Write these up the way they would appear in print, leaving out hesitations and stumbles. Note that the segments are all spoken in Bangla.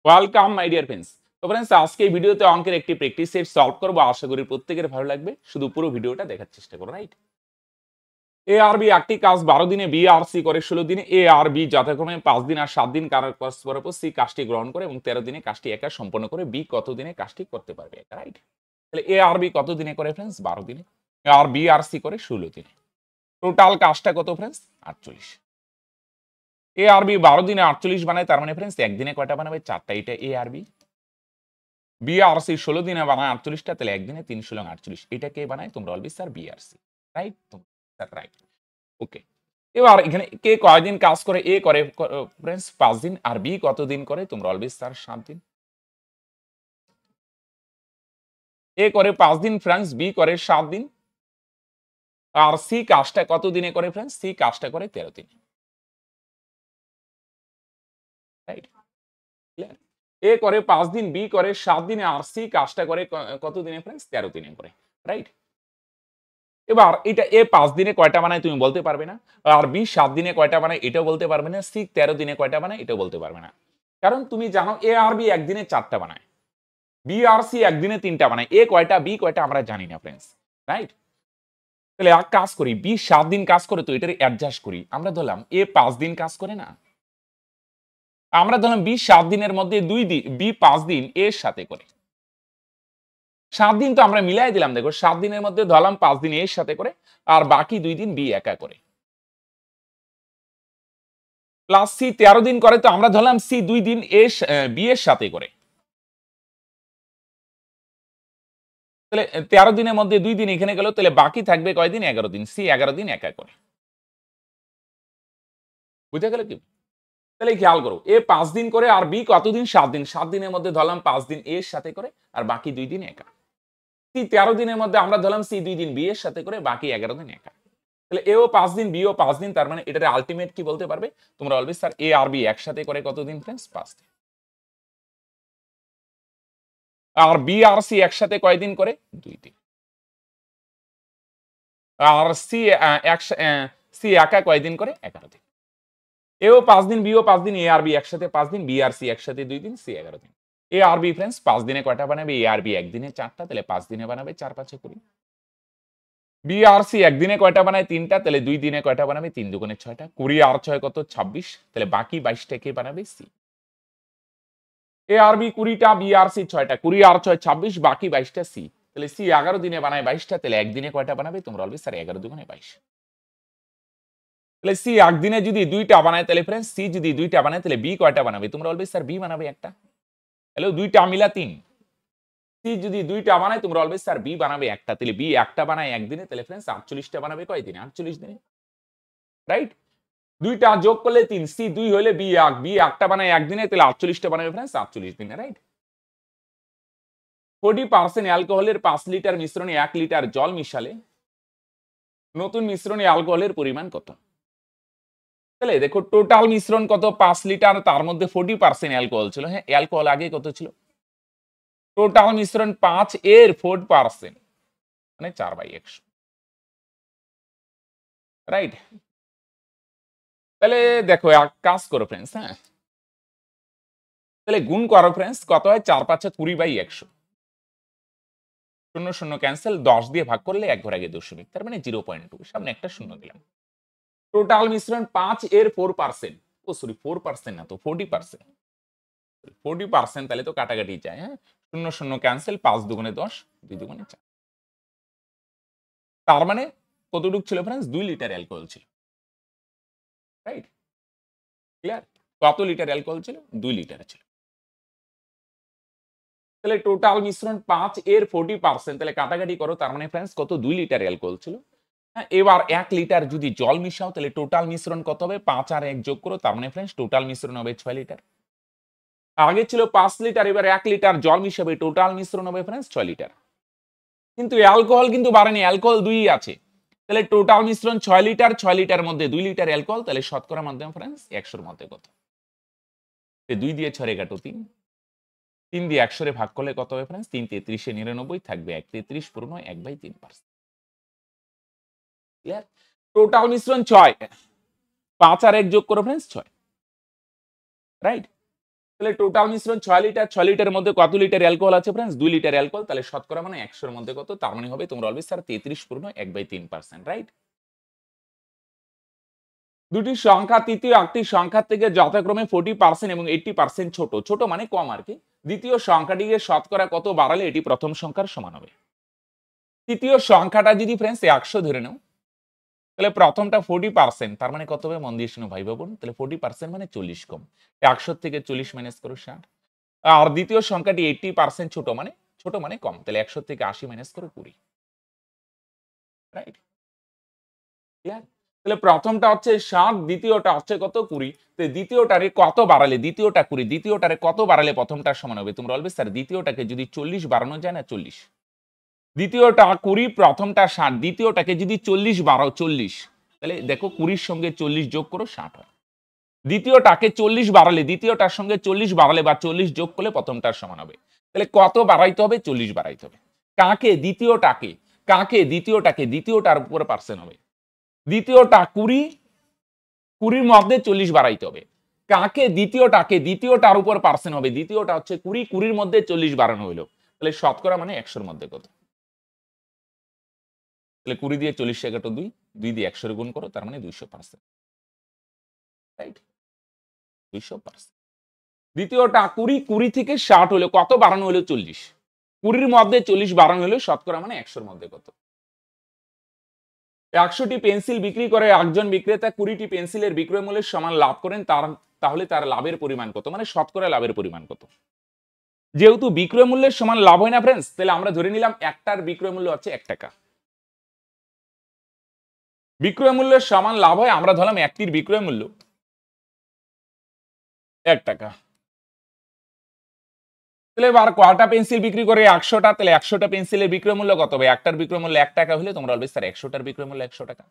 Welcome my dear friends. তো ফ্রেন্ডস, আজকে এই ভিডিওতে অঙ্কের একটি প্র্যাকটিস সেট সলভ করব। আশা করি প্রত্যেকের ভালো লাগবে। শুধু পুরো ভিডিওটা দেখার চেষ্টা করো, রাইট? এ আর বি একটি কাজ 12 দিনে, বি আর সি করে 16 দিনে। এ আর বি যথাক্রমে 5 দিন আর 7 দিন পরস্পর সি কাজটি গ্রহণ করে এবং 13 দিনে কাজটি একা সম্পন্ন করে। বি কত দিনে কাজটি করতে পারবে একা, রাইট? তাহলে এ আর বি কত দিনে করে ফ্রেন্ডস? 12 দিনে। আর বি আর সি করে 16 দিনে। টোটাল কাজটা কত ফ্রেন্ডস? 48। এ আর বি 12 দিনে 48 বানায়, তার মানে ফ্রেন্ডস একদিনে কয়টা বানাবে? 4টা। এটা এ আর বি। বিআরসি 16 দিনে বানায় 48টা, তাহলে একদিনে 3 × 48। এটা কে বানায়? তোমরা বলবে sir BRC, right? Sir right, okay. এবার এখানে কে কয়দিন কাজ করে? এ করে ফ্রেন্ডস 5 দিন, আর বি কত দিন করে? তোমরা বলবে স্যার 7 দিন। এ করে 5 দিন ফ্রেন্ডস, বি করে 7 দিন, আর সি কাজটা কত দিনে করে ফ্রেন্ডস? সি কাজটা করে 13 দিনে, রাইট? ক্লিয়ার? এ করে 5 দিন, বি করে 7 দিনে, আর সি কাজটা করে কত দিনে ফ্রেন্ডস? 13 দিনে করে, রাইট? এবার এটা এ 5 দিনে কয়টা বানায় তুমি বলতে পারবে না। আর বি 7 দিনে কয়টা বানায় এটাও বলতে পারবে না। সি 13 দিনে কয়টা বানায় এটাও বলতে পারবে না। কারণ তুমি জানো এ আর বি একদিনে 4টা বানায়। বি আর সি একদিনে 3টা বানায়। এ কয়টা, বি কয়টা আমরা জানি না ফ্রেন্ডস, রাইট? তাহলে এক কাজ করি, বি 7 দিন কাজ করে তো এটার অ্যাডজাস্ট করি। আমরা ধরলাম এ 5 দিন কাজ করে না। আমরা ধরলাম বি 7 দিনের মধ্যে 2 দিন, বি 5 দিন এর সাথে করে। 7 দিন তো আমরা মিলাই দিলাম, দেখো 7 দিনের মধ্যে ধরলাম 5 দিন এর সাথে করে, আর বাকি 2 দিন বি একা করে। প্লাস সি 13 দিন করে, তো আমরা ধরলাম সি 2 দিন বি এর সাথে করে। তাহলে 13 দিনের মধ্যে 2 দিন এখানে গেল, তাহলে বাকি থাকবে কয়দিন? 11 দিন। সি 11 দিন একা করে। বুঝে গেল কি? তাহলে খেয়াল করো, এ 5 দিন করে, আর বি কতদিন? 7 দিন। 7 দিনের মধ্যে ধরলাম 5 দিন এর সাথে করে, আর বাকি 2 দিন একা। সি 13 দিনের মধ্যে আমরা ধরলাম সি 2 দিন বি এর সাথে করে, বাকি 11 দিন একা। তাহলে এও 5 দিন, বিও 5 দিন, তার মানে এটার আলটিমেট কি বলতে পারবে? তোমরা বলবে স্যার এ আর বি একসাথে করে কতদিন ফ্রেন্ডস? 5 দিন। আর বি আর সি একসাথে কয়দিন করে? 2 দিন। আর সি একা কয়দিন করে? 11 দিন। এও 5 দিন, বিও 5 দিন, এ আর বি একসাথে 5 দিন, বি আর সি একসাথে 2 দিন, সি 11 দিন। এ আর বি ফ্রেন্ডস 5 দিনে কয়টা বানাবে? এ আর বি একদিনে 4টা, তাহলে 5 দিনে বানাবে 4 5 20। বি আর সি একদিনে কয়টা বানায়? 3টা, তাহলে 2 দিনে কয়টা বানাবে? 3 2 6টা। 20 আর 6 কত? 26, তাহলে বাকি 22টা কে বানাবে? সি। এ আর বি 20টা, বি আর সি 6টা। 20 আর 6 26, বাকি 22টা সি। তাহলে সি 11 দিনে বানায় 22টা, তাহলে একদিনে কয়টা বানাবে? তোমরা বলবে স্যার 11 2 22। তাহলে সি একদিনে যদি 2টা বানায়, তাহলে ফ্রেন্ডস সি যদি 2টা বানায়, তাহলে বি কয়টা বানাবে? তোমরা বলবে স্যার বি বানাবে একটা। তাহলে 2টা মিলা 3। সি যদি 2টা বানায়, তোমরা বলবে স্যার বি বানাবে একটা। তাহলে বি একটা বানায় একদিনে, তাহলে ফ্রেন্ডস 48টা বানাবে কয়দিনে? 48 দিনে, রাইট? 2টা যোগ করলে 3, সি 2 হলে বি 1, বি একটা বানায় একদিনে, তাহলে 48টা বানাবে ফ্রেন্ডস 48 দিনে, রাইট? 40% অ্যালকোহলের 5 লিটার মিশ্রণে 1 লিটার জল মিশালে নতুন মিশ্রণে অ্যালকোহলের পরিমাণ কত? তাহলে দেখো টোটাল মিশ্রণ কত? 5 লিটার, তার মধ্যে 40% অ্যালকোহল ছিল। হ্যাঁ, অ্যালকোহল আগে কত ছিল? টোটাল মিশ্রণ 5 এর 4%, মানে 4/100, রাইট? তাহলে দেখো এক কাজ করো ফ্রেন্ডস, হ্যাঁ, তাহলে গুণ করো ফ্রেন্ডস, কত হয়? 4 5 20/100। 0 0 ক্যান্সেল, 10 দিয়ে ভাগ করলে 1 ঘর আগে দশমিক, তার মানে 0.2, সামনে একটা শূন্য দিলাম। টোটাল মিশ্রণ 5 এর 4%, ও সরি 4% না তো 40%। 40%, তাহলে তো কাটাকাটি যায়, হ্যাঁ। 0 0 ক্যান্সেল, 5 2 10, 2 2 4। তার মানে কতটুকু ছিল ফ্রেন্ডস? 2 লিটার অ্যালকোহল ছিল, রাইট? ক্লিয়ার? কত লিটার অ্যালকোহল ছিল? 2 লিটার ছিল। তাহলে টোটাল মিশ্রণ 5 এর 40%, তাহলে কাটাকাটি করো, তার মানে ফ্রেন্ডস কত? 2 লিটার অ্যালকোহল ছিল। হ্যাঁ, এবার 1 লিটার যদি জল মিশাও, তাহলে টোটাল মিশ্রণ কত হবে? 5 আর 1 যোগ করো, তার মানে ফ্রেন্ডস টোটাল মিশ্রণ হবে 6 লিটার। আগে ছিল 5 লিটার, এবার 1 লিটার জল মিশাবে, টোটাল মিশ্রণ হবে ফ্রেন্ডস 6 লিটার। কিন্তু অ্যালকোহল কিন্তু বাড়েনি, অ্যালকোহল 2ই আছে। তাহলে টোটাল মিশ্রণ 6 লিটার, 6 লিটার মধ্যে 2 লিটার অ্যালকোহল, তাহলে শতকরা মাধ্যমে ফ্রেন্ডস 100 এর মধ্যে কত? 2 দিয়ে 6 রে কাটো 3, 3 দিয়ে 100 রে ভাগ করলে কত হবে ফ্রেন্ডস? 3 33 এ 99, থাকবে 1, 33 পূর্ণ 1/3%। ক্লিয়ার? টোটাল মিশ্রণ 6, 5 আর 1 যোগ করো ফ্রেন্ডস 6, রাইট? তাহলে টোটাল মিশ্রণ 6 লিটার, 6 লিটারের মধ্যে কত লিটার অ্যালকোহল আছে फ्रेंड्स? 2 litre alcohol. তাহলে শতকরা মানে 100 এর মধ্যে কত? তার মানে হবে তোমরা অলওয়েজ স্যার 33 পূর্ণ 1/3%, রাইট? দুটি সংখ্যা তৃতীয় একটি সংখ্যা থেকে যথাক্রমে 40% এবং 80% ছোট। ছোট মানে কম আরকি। দ্বিতীয় সংখ্যাটিকে শতকরা কত বাড়ালে এটি প্রথম সংখ্যার সমান হবে? তৃতীয় সংখ্যাটা যদি फ्रेंड्स 100 ধরে নাও, তাহলে প্রথমটা 40%, তার মানে কত হবে মন দিয়ে শোনো ভাই বোন। তাহলে 40% মানে 40 কম। 100 থেকে 40 মাইনাস করো 60। আর দ্বিতীয় সংখ্যাটি 80% ছোট মানে কম। তাহলে 100 থেকে 80 মাইনাস করো 20, রাইট? ক্লিয়ার? তাহলে প্রথমটা হচ্ছে 60, দ্বিতীয়টা হচ্ছে কত 20। তো দ্বিতীয়টারে কত বাড়ালে, দ্বিতীয়টা 20, দ্বিতীয়টারে কত বাড়ালে প্রথমটার সমান হবে? তোমরা বলবে স্যার দ্বিতীয়টাকে যদি 40 বাড়ানো যায় না 40। দ্বিতীয়টা 20, প্রথমটা 60, দ্বিতীয়টাকে যদি 40 বাড়াও 40, তাহলে দেখো 20 সঙ্গে 40 যোগ করো 60 হয়। দ্বিতীয়টাকে 40 বাড়ালে, দ্বিতীয়টার সঙ্গে 40 বাড়ালে বা 40 যোগ করলে প্রথমটার সমান হবে। তাহলে কত বাড়াইতে হবে? 40 বাড়াইতে হবে। কাকে? দ্বিতীয়টাকে। কাকে? দ্বিতীয়টাকে। দ্বিতীয়টার উপরে পার্সেন্ট হবে। দ্বিতীয়টা 20, 20 মধ্যে 40 বাড়াইতে হবে। কাকে? দ্বিতীয়টাকে। দ্বিতীয়টার উপর পার্সেন্ট হবে। দ্বিতীয়টা হচ্ছে 20, 20 মধ্যে 40 বাড়ানো হইলো। তাহলে শতকরা মানে 100 এর মধ্যে কত? তাহলে 20 দিয়ে 40 কে কাটো 2, 2 দিয়ে 100 গুণ করো, তার মানে 200%, রাইট? 200%। দ্বিতীয়টা 20, 20 থেকে 60 হলো, কত বাড়ানো হলো? 40। 20 মধ্যে 40 বাড়ানো হলো, শতকরা মানে 100 এর মধ্যে কত? 100টি পেন্সিল বিক্রি করে একজন বিক্রেতা 20টি পেন্সিলের বিক্রয় মূল্যের সমান লাভ করেন, তাহলে তার লাভের পরিমাণ কত? মানে শতকরা লাভের পরিমাণ কত? যেহেতু বিক্রয় মূল্যের সমান লাভ হয় না फ्रेंड्स, তাহলে আমরা ধরে নিলাম একটার বিক্রয় মূল্য হচ্ছে 1 টাকা। বিক্রয় মূল্যের সমান লাভ হয়, আমরা ধরলাম একটির বিক্রয় মূল্য 1 টাকা। তাহলে এবার কয়টা পেন্সিল বিক্রি করে? 100টা। তাহলে 100টা পেন্সিলের বিক্রয় মূল্য কত হবে? একটার বিক্রয় মূল্য 1 টাকা হলে তোমরা বলবে স্যার 100টার বিক্রয় মূল্য 100 টাকা।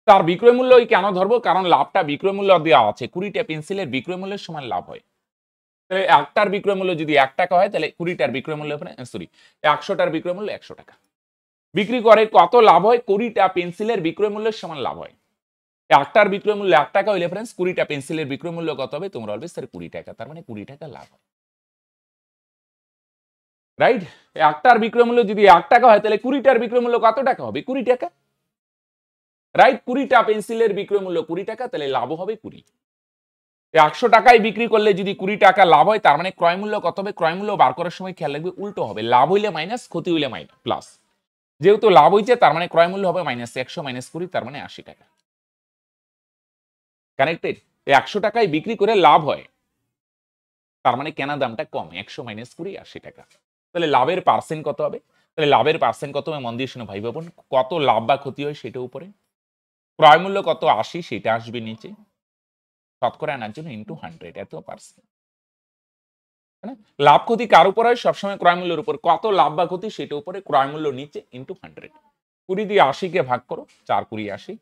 তার বিক্রয় মূল্য কেন ধরবো? কারণ লাভটা বিক্রয় মূল্য দেওয়া আছে। 20টা পেন্সিলের বিক্রয় মূল্যের সমান লাভ হয়। তাহলে একটার বিক্রয় মূল্য যদি 1 টাকা হয়, তাহলে 20টার বিক্রয় মূল্য, সরি, 100টার বিক্রয় মূল্য 100 টাকা। বিক্রি করে কত লাভ হয়? 20টা পেন্সিলের বিক্রয় মূল্যের সমান লাভ হয়। একটার বিক্রয় মূল্য 1 টাকা হইলে फ्रेंड्स 20টা পেন্সিলের বিক্রয় মূল্য কত হবে? তোমরা বলবে স্যার 20 টাকা। তার মানে 20 টাকা লাভ হয়, রাইট? একটার বিক্রয় মূল্য যদি 1 টাকা হয়, তাহলে 20টার বিক্রয় মূল্য কত টাকা হবে? 20 টাকা, রাইট? 20টা পেন্সিলের বিক্রয় মূল্য 20 টাকা, তাহলে লাভ হবে 20। 100 টাকায় বিক্রি করলে যদি 20 টাকা লাভ হয়, তার মানে ক্রয় মূল্য কত হবে? ক্রয় মূল্য বার করার সময় খেয়াল রাখবে উল্টো হবে। লাভ হইলে মাইনাস, ক্ষতি হইলে মাইনাস প্লাস। যেহেতু লাভ হইছে, তার মানে ক্রয় মূল্য হবে মাইনাস 100 মাইনাস 20, তার মানে 80 টাকা। কানেক্টেড? 100 টাকায় বিক্রি করে লাভ হয়, তার মানে কেনা দামটা কম। 100 মাইনাস 20, 80 টাকা। তাহলে লাভের পার্সেন্ট কত হবে? তাহলে লাভের পার্সেন্ট কত হবে মন দিয়ে শোনো ভাই বোন। কত লাভ বা ক্ষতি হয় সেটা উপরে, ক্রয় মূল্য কত 80, সেটা আসবে নিচে, শতকরা আনার জন্য ইনটু 100, এত পার্সেন্ট। লাভ ক্ষতি কার উপর হয়? সবসময় ক্রয় মূল্যের উপর। কত লাভ বা ক্ষতি সেটা উপরে, ক্রয় মূল্য নিচে, ইনটু 100। 20 দিয়ে 80 কে ভাগ করো, 4 20 80,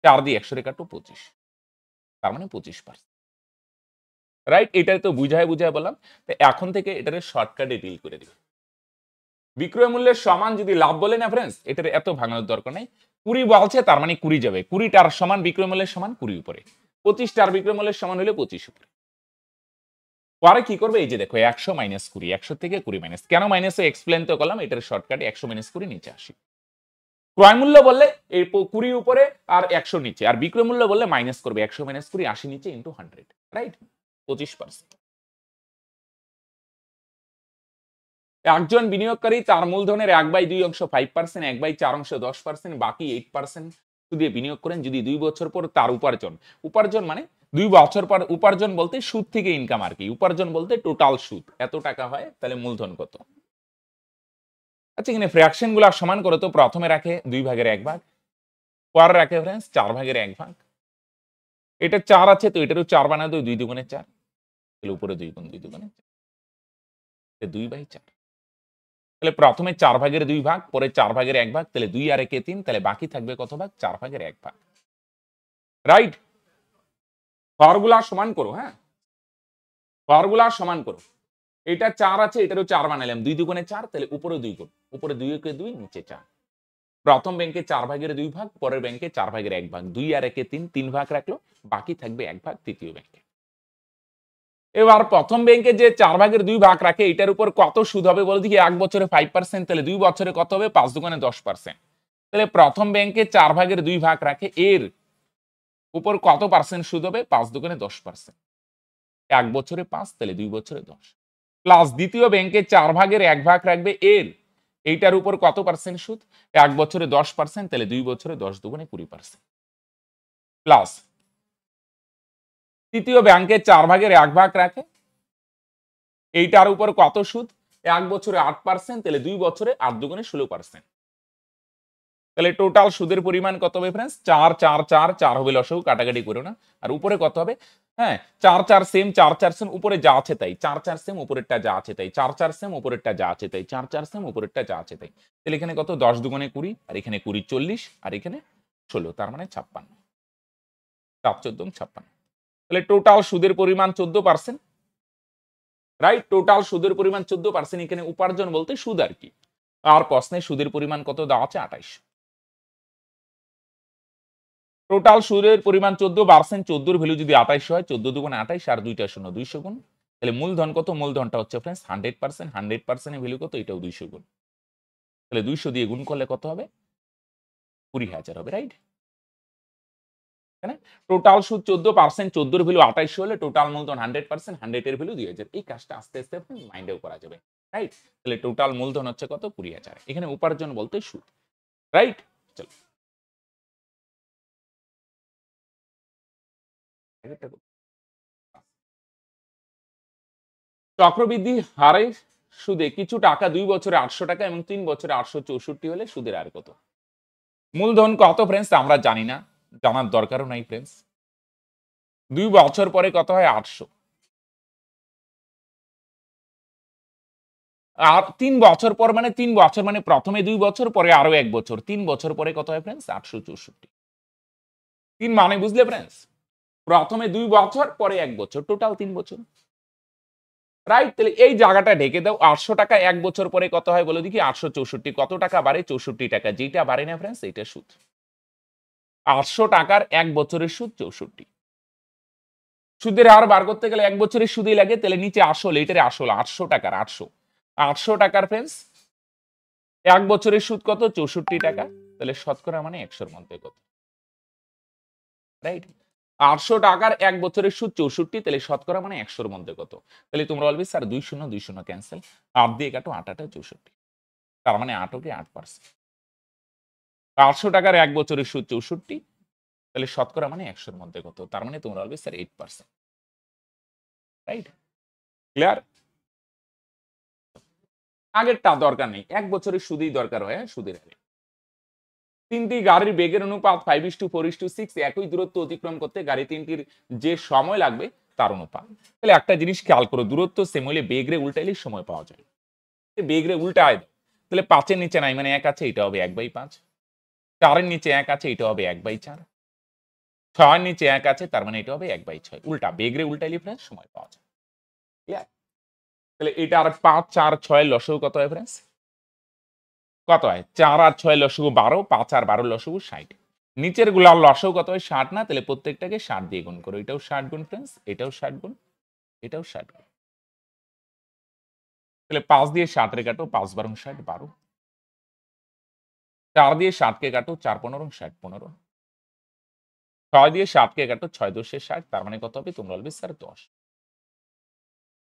4 দিয়ে 100 রে কাটো 25, তার মানে 25%, রাইট? এটা তো বুঝায় বললাম। তো এখন থেকে এটারে শর্টকাটে ডিল করে দিবে। বিক্রয় মূল্যের সমান যদি লাভ বলে না फ्रेंड्स, এটার এত ভাঙানোর দরকার নাই। 20 বলছে, তার মানে 20 যাবে। 20টার সমান বিক্রয় মূল্যের সমান 20 উপরে। 25টার বিক্রয় মূল্যের সমান হলে 25 উপরে। পরে কি করবে? এই যে দেখো 100 মাইনাস 20, 100 থেকে 20 মাইনাস। কেন মাইনাস এক্সপ্লেন তো করলাম, এটার শর্টকাটে 100 মাইনাস 20 নিচে আসি। ক্রয় মূল্য বললে এই 20 উপরে আর 100 নিচে, আর বিক্রয় মূল্য বললে মাইনাস করবে 100 মাইনাস 20, 80 নিচে ইনটু 100, রাইট? 25%। একজন বিনিয়োগকারী তার মূলধনের 1/2 অংশ 5%, 1/4 অংশ 10%, বাকি 8% দিয়ে বিনিয়োগ করেন। যদি 2 বছর পর তার উপার্জন মানে 2 বছর পর উপার্জন বলতে সুদ থেকে ইনকাম আর কি, উপার্জন বলতে টোটাল সুদ এত টাকা হয়, তাহলে মূলধন কত? আচ্ছা, এখানে ফ্র্যাকশন গুলা সমান করো তো। প্রথমে রাখে 2 ভাগের 1 ভাগ, পরে রাখে फ्रेंड्स 4 ভাগের 1 ভাগ। এটা 4 আছে, তো এটারও 4 বানায় দাও, 2 দুগুণে 4, তাহলে উপরে 2 গুণ 2 দুগুণে 2/4। তাহলে প্রথমে 4 ভাগের 2 ভাগ, পরে 4 ভাগের 1 ভাগ, তাহলে 2 আর 1 3, তাহলে বাকি থাকবে কত ভাগ? 4 ভাগের 1 ভাগ, রাইট? হরগুলা সমান করো, হ্যাঁ, হরগুলা সমান করো। এটা 4 আছে, এটারও 4 বানাইলাম, 2 দুগুণে 4, তাহলে উপরে 2 গুণ, উপরে 2 কে 2, নিচে 4। প্রথম ব্যাংকে 4 ভাগের 2 ভাগ, পরের ব্যাংকে 4 ভাগের 1 ভাগ, 2 আর 1 3, 3 ভাগ রাখলো, বাকি থাকবে 1 ভাগ তৃতীয় ব্যাংকে। এবার প্রথম ব্যাংকে যে 4 ভাগের 2 ভাগ রাখে এটার উপর কত সুদ হবে বলে দেখি, 1 বছরে 5%, তাহলে 2 বছরে কত হবে? 5 দুগুণে 10%। তাহলে প্রথম ব্যাংকে 4 ভাগের 2 ভাগ রাখে, এর উপর কত পার্সেন্ট সুদ হবে? 5 দুগুণে 10%। 1 বছরে 5, তাহলে 2 বছরে 10। প্লাস দ্বিতীয় ব্যাংকে 4 ভাগের 1 ভাগ রাখবে, এর এইটার উপর কত পার্সেন্ট সুদ? 1 বছরে 10%, তাহলে 2 বছরে 10 দুগুণে 20%। প্লাস তৃতীয় ব্যাংকে 4 ভাগের 1 ভাগ রাখে, এইটার উপর কত সুদ? 1 বছরে 8%, তাহলে 2 বছরে 8 দুগুণে 16%। তাহলে টোটাল সুদের পরিমাণ কত হবে फ्रेंड्स? 4 4 4 4 হবে লসাগু, কাটাকাটি করো না। আর উপরে কত হবে? হ্যাঁ, 4 4 সেম, 4 4 সেম, উপরে যা আছে তাই। 4 4 সেম, উপরেরটা যা আছে তাই। 4 4 সেম, উপরেরটা যা আছে তাই। 4 4 সেম, উপরেরটা যা আছে তাই। তাহলে এখানে কত? 10 দুগুণে 20, আর এখানে 20 40, আর এখানে 16, তার মানে 56। 7 14 56। তাহলে টোটাল সুদের পরিমাণ 14%। রাইট, টোটাল সুদের পরিমাণ 14%। এখানে উপার্জন বলতে সুদ আর কি। আর প্রশ্নে সুদের পরিমাণ কত দেওয়া আছে? 28। টোটাল সুদের পরিমাণ 14%, 14 ভ্যালু যদি 28 হয়, 14 দুগুণ 28, আর 2টা শূন্য 200 গুণ। তাহলে মূলধন কত? মূলধনটা হচ্ছে फ्रेंड्स 100%, 100% এর ভ্যালু কত? এটাও 200 গুণ। তাহলে 200 দিয়ে গুণ করলে কত হবে? 20,000 হবে, রাইট? টোটাল সুদ 14%, 14 এর ভ্যালু 28 হলে টোটাল মূলধন 100%, 100 এর ভ্যালু 2000। এই কাজটা আস্তে আস্তে আপনি মাইন্ডেও করা যাবে, রাইট? তাহলে টোটাল মূলধন হচ্ছে কত? 20,000। এখানে উপার্জন বলতে সুদ, রাইট? চলো চক্রবৃদ্ধি হারে সুদে কিছু টাকা 2 বছরে 800 টাকা এবং 3 বছরে 864 হলে সুদের হার কত? মূলধন কত फ्रेंड्स আমরা জানি না, জানার দরকারও নাই फ्रेंड्स। 2 বছর পরে কত হয়? 800। আর 3 বছর পর মানে 3 বছর মানে প্রথমে 2 বছর, পরে আরো 1 বছর। 3 বছর পরে কত হয় फ्रेंड्स? 864। 3 মানে বুঝলে फ्रेंड्स? প্রথমে 2 বছর, পরে 1 বছর, টোটাল 3 বছর। রাইট, তাহলে এই জায়গাটা ঢেকে দাও। 800 টাকা 1 বছর পরে কত হয় বলো দেখি? 864। কত টাকা বাড়ে? 64 টাকা। যেটা বাড়ে না फ्रेंड्स এটা সুদ। 800 টাকার 1 বছরের সুদ 64। সুদের হার বার করতে গেলে 1 বছরের সুদই লাগে, তাহলে নিচে আসল, এটার আসল 800 টাকার 800। 800 টাকার फ्रेंड्स 1 বছরের সুদ কত? 64 টাকা। তাহলে শতকরা মানে 100 এর মধ্যে কত? রাইট, 800 টাকার 1 বছরের সুদ 64, তাহলে শতকরা মানে 100 এর মধ্যে কত? তাহলে তোমরা বলবে স্যার 2 শূন্য 2 শূন্য ক্যান্সেল, 8 দিয়ে কাটো, 8 8 64, তার মানে 8 কে 8%। 800 টাকার 1 বছরের সুদ 64, তাহলে শতকরা মানে 100 এর মধ্যে কত? তার মানে তোমরা বলবে স্যার 8%। Right, clear? আগেরটা দরকার নেই, 1 বছরের সুদেই দরকার হয়, সুদের হারে। তিনটি গাড়ির বেগের অনুপাত 5:4:6, একই দূরত্ব অতিক্রম করতে গাড়ি তিনটির যে সময় লাগবে তার অনুপাত। তাহলে একটা জিনিস খেয়াল করো, দূরত্ব সেম হলে বেগরে উল্টাইলে সময় পাওয়া যায়। বেগরে উল্টায় দাও, তাহলে 5 এর নিচে নাই মানে 1 আছে, এটা হবে 1/5। 4 এর নিচে 1 আছে, এটা হবে 1/4। 6 এর নিচে 1 আছে, তার মানে এটা হবে 1/6। উল্টা, বেগরে উল্টাইলে ফ্রেন্ডস সময় পাওয়া যায়। ক্লিয়ার? তাহলে এটা আর 5 4 6 লসগু কত হয় ফ্রেন্ডস? কত হয়? 4 আর 6 লসগু 12, 5 আর 12 লসগু 60। নিচের গুলার লসাগু কত হয়? 60 না? তাহলে প্রত্যেকটাকে 60 দিয়ে গুণ করো। এটাও 60 গুণ फ्रेंड्स, এটাও 60 গুণ, এটাও 60 গুণ। তাহলে 5 দিয়ে 60 রে কাটো, 5 12 60 12। 4 দিয়ে 60 কে কাটো, 4 15 60 15। 6 দিয়ে 60 কে কাটো, 6 10 60, তার মানে কত হবে? তোমরা বলবে স্যার 10।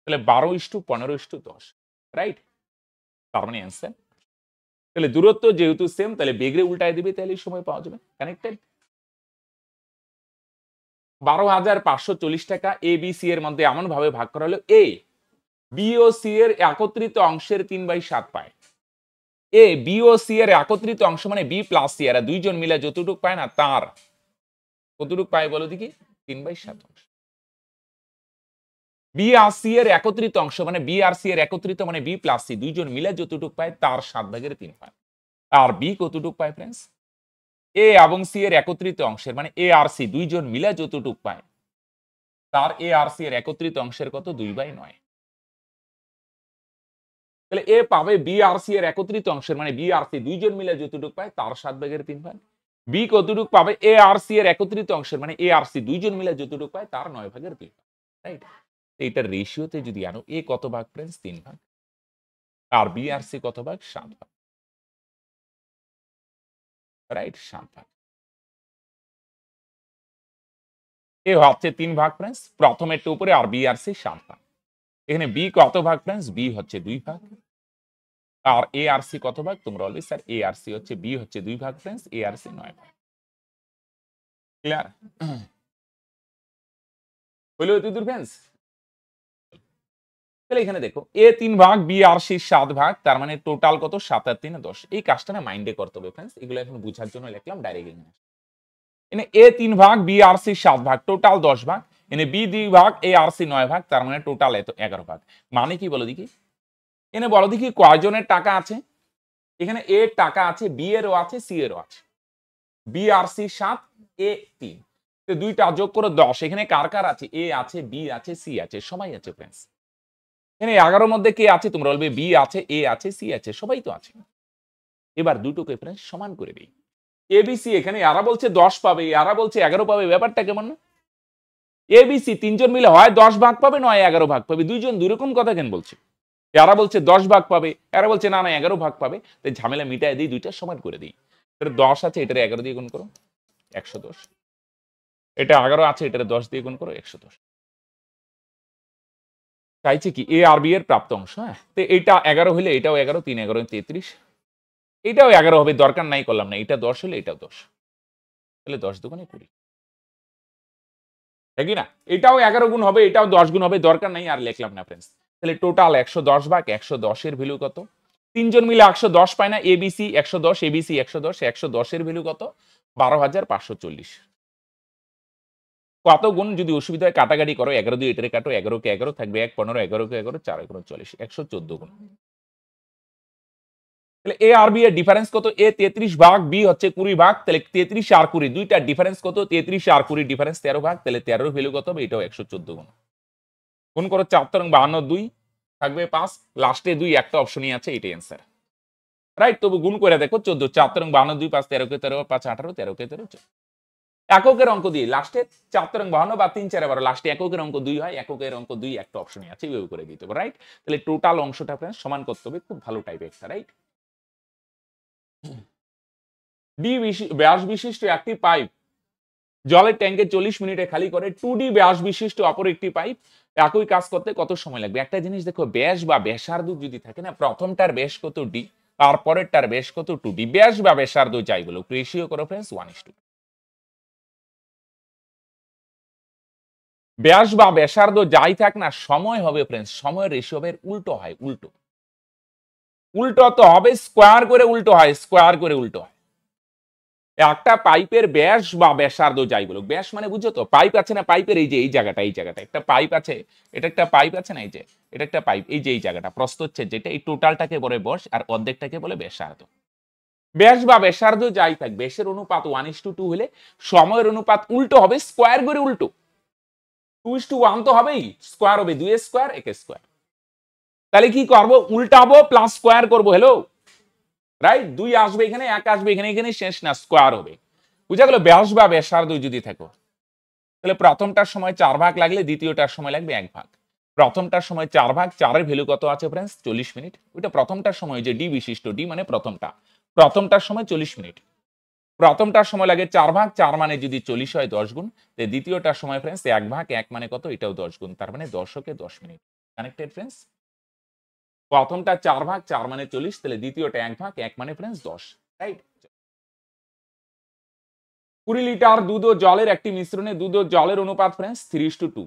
তাহলে 12:15:10, রাইট? তার মানে অ্যান্সার। তাহলে দূরত্ব যেহেতু সেম, তাহলে বেগরে উল্টায় দিবে, তাহলেই সময় পাওয়া যাবে। কানেক্টেড? 12,540 টাকা এ বি সি এর মধ্যে এমন ভাবে ভাগ করা হলো, এ বি ও সি এর একত্রিত অংশের 3/7 পায়। এ বি ও সি এর একত্রিত অংশ মানে বি প্লাস সি, এরা দুইজন মিলে যতটুকু পায় না তার কতটুকু পায় বলো দেখি? 3/7 অংশ। বি আর সি এর একত্রিত অংশ মানে বি আর সি এর একত্রিত মানে বি প্লাস সি, দুইজন মিলে যতটুকু পায় তার 7/3 পায়। আর বি কতটুকু পায় फ्रेंड्स? এ এবং সি এর একত্রিত অংশের মানে এ আর সি দুইজন মিলে যতটুকু পায় তার এ আর সি এর একত্রিত অংশের কত? 2/9। তাহলে এ পাবে বি আর সি এর একত্রিত অংশের মানে বি আর সি দুইজন মিলে যতটুকু পায় তার 7/3 ভাগ। বি কতটুকু পাবে? এ আর সি এর একত্রিত অংশের মানে এ আর সি দুইজন মিলে যতটুকু পায় তার 9/2 ভাগ। রাইট? এইটার রেশিওতে যদি আনো এ কত ভাগ ফ্রেন্ডস 3 ভাগ আর বি আর সি কত ভাগ 7 ভাগ, রাইট 7 ভাগ। এ হচ্ছে 3 ভাগ ফ্রেন্ডস প্রথমেরটা উপরে আর বি আর সি 7 ভাগ। এখানে বি কত ভাগ ফ্রেন্ডস বি হচ্ছে 2 ভাগ আর এ আর সি কত ভাগ তোমরা বলবে স্যার এ আর সি হচ্ছে বি হচ্ছে 2 ভাগ ফ্রেন্ডস এ আর সি 9 ভাগ। ক্লিয়ার হইলো এতদূর ফ্রেন্ডস? তাহলে এখানে দেখো এ 3 ভাগ বি আর সি 7 ভাগ তার মানে টোটাল কত 7 আর 3 10। এই কাজটা না মাইন্ডে করতে হবে ফ্রেন্ডস, এগুলো এখন বোঝার জন্য লিখলাম ডাইরেক্ট এনে এ 3 ভাগ বি আর সি 7 ভাগ টোটাল 10 ভাগ, এনে বি 2 ভাগ এ আর সি 9 ভাগ তার মানে টোটাল 11 ভাগ। মানে কি বলো দেখি, এনে বলো দেখি কয়জনের টাকা আছে? এখানে এ টাকা আছে, বি এরও আছে, সি এরও আছে। বি আর সি 7 এ 3, তো দুইটা যোগ করে 10। এখানে কার কার আছে? এ আছে, বি আছে, সি আছে, সবাই আছে ফ্রেন্ডস। এখানে 11 মধ্যে কে আছে তোমরা বলবে বি আছে, এ আছে, সি আছে, সবাই তো আছে। এবার দুটোকে ফ্রেন্ডস সমান করে দেই। এবিসি এখানে এরা বলছে 10 পাবে, এরা বলছে 11 পাবে, ব্যাপারটা কেমন না? এবিসি তিনজন মিলে হয় 10 ভাগ পাবে নয় 11 ভাগ পাবে, দুইজন দুই রকম কথা কেন বলছে? এরা বলছে 10 ভাগ পাবে, এরা বলছে না না 11 ভাগ পাবে, তাই ঝামেলা মিটাই দিই, দুইটা সমান করে দিই। এটা 10 আছে, এটারে 11 দিয়ে গুণ করো 110, এটা 11 আছে, এটারে 10 দিয়ে গুণ করো 110। চাইছে কি এ আর বি এর প্রাপ্ত অংশ। হ্যাঁ, তো এটা 11 হলে এটাও 11, 3 11 33, এটাও 11 হবে, দরকার নাই করলাম না। এটা 10 হলে এটাও 10, তাহলে 10 দুগুণে 20, ঠিক না? এটাও 11 গুণ হবে, এটাও 10 গুণ হবে, দরকার নাই আর লিখলাম না ফ্রেন্ডস। তাহলে টোটাল 110 ভাগ 110 এর ভ্যালু কত? তিনজন মিলে 110 পায় না? এবিসি 110, এবিসি 110, 110 এর ভ্যালু কত? 12,540। কত গুণ যদি অসুবিধা হয় কাটাকাটি করো, 11 দিয়ে এটারে কাটো, 11 কে 11 থাকবে 1 15, 11 কে 11 4 11 40, 114 গুণ। তাহলে এ আর বি এর ডিফারেন্স কত? এ 33 ভাগ, বি হচ্ছে 20 ভাগ, তাহলে 33 আর 20 দুইটার ডিফারেন্স কত? 33 আর 20 ডিফারেন্স 13 ভাগ, তাহলে 13 এর ভ্যালু কত হবে? এটাও 114 গুণ। গুণ করো 4 তরং 52, 2 থাকবে 5, লাস্টে 2 একটা অপশনই আছে, এটাই অ্যান্সার, রাইট? তবু গুণ করে দেখো 14, 4 তরং 52, 2 5 13 কে 13 5 18, 13 কে 13 14। এককের অঙ্ক দিয়ে লাস্টে 4 তরং 52 বা 3 4 12 লাস্টে এককের অঙ্ক 2 হয়, এককের অঙ্ক 2 একটা অপশনই আছে, এইভাবে করে দিতে হবে, রাইট? তাহলে টোটাল অংশটা ফ্রেন্ডস সমান করতে হবে, খুব ভালো টাইপের একটা, রাইট? ডি ব্যাস বিশিষ্ট একটি পাইপ জলের ট্যাঙ্কে 40 মিনিটে খালি করে 2D ব্যাস বিশিষ্ট অপর একটি পাইপ একই কাজ করতে কত সময় লাগবে? একটা জিনিস দেখো, ব্যাস বা ব্যাসার্ধ যদি থাকে না, প্রথমটার ব্যাস কত ডি, আর পরেরটার ব্যাস কত 2D। ব্যাস বা ব্যাসার্ধ যাই বলো, রেশিও করো ফ্রেন্ডস 1:2। ব্যাস বা ব্যাসার্ধ যাই থাক না, সময় হবে ফ্রেন্ডস, সময়ের রেশিও হবে উল্টো হয়, উল্টো। উল্টো তো হবে, স্কোয়ার করে উল্টো হয়, স্কোয়ার করে উল্টো হয়। একটা পাইপের ব্যাস বা ব্যাসার্ধ যাই বলো, ব্যাস মানে বুঝছো তো, পাইপ আছে না, পাইপের এই যে এই জায়গাটা, এই জায়গাটা একটা পাইপ আছে, এটা একটা পাইপ আছে না, এই যে এটা একটা পাইপ, এই যে এই জায়গাটা প্রস্থ হচ্ছে যেটা, এই টোটালটাকে বলে ব্যাস আর অর্ধেকটাকে বলে ব্যাসার্ধ। ব্যাস বা ব্যাসার্ধ যাই থাক, ব্যাসের অনুপাত 1:2 হলে সময়ের অনুপাত উল্টো হবে, স্কোয়ার করে উল্টো। 2:1 তো হবেই, স্কোয়ার হবে 2 স্কোয়ার 1 স্কোয়ার। তাহলে কি করব? উল্টাবো প্লাস স্কোয়ার করবো, হ্যালো, রাইট? 2 আসবে এখানে, 1 আসবে এখানে, এখানে শেষ না, স্কোয়ার হবে। বুঝা গেল? ব্যাস বা ব্যাসার্ধ যদি থাকো, তাহলে প্রথমটার সময় 4 ভাগ লাগলে দ্বিতীয়টার সময় লাগবে 1 ভাগ। প্রথমটার সময় 4 ভাগ, 4 এর ভ্যালু কত আছে फ्रेंड्स? 40 মিনিট। ওইটা প্রথমটার সময়, যে ডি বিশিষ্ট, ডি মানে প্রথমটা, প্রথমটার সময় 40 মিনিট। প্রথমটার সময় লাগে 4 ভাগ, 4 মানে যদি 40 হয় 10 গুণ, তো দ্বিতীয়টার সময় फ्रेंड्स 1 ভাগ, 1 মানে কত? এটাও 10 গুণ, তার মানে 10 কে 10 মিনিট। Connected friends? প্রথমটা 4 ভাগ, 4 মানে 40, তাহলে দ্বিতীয়টা 1 ভাগ, 1 মানে फ्रेंड्स 10, রাইট? 20 লিটার দুধ ও জলের একটি মিশ্রণে দুধ ও জলের অনুপাত फ्रेंड्स 3:2।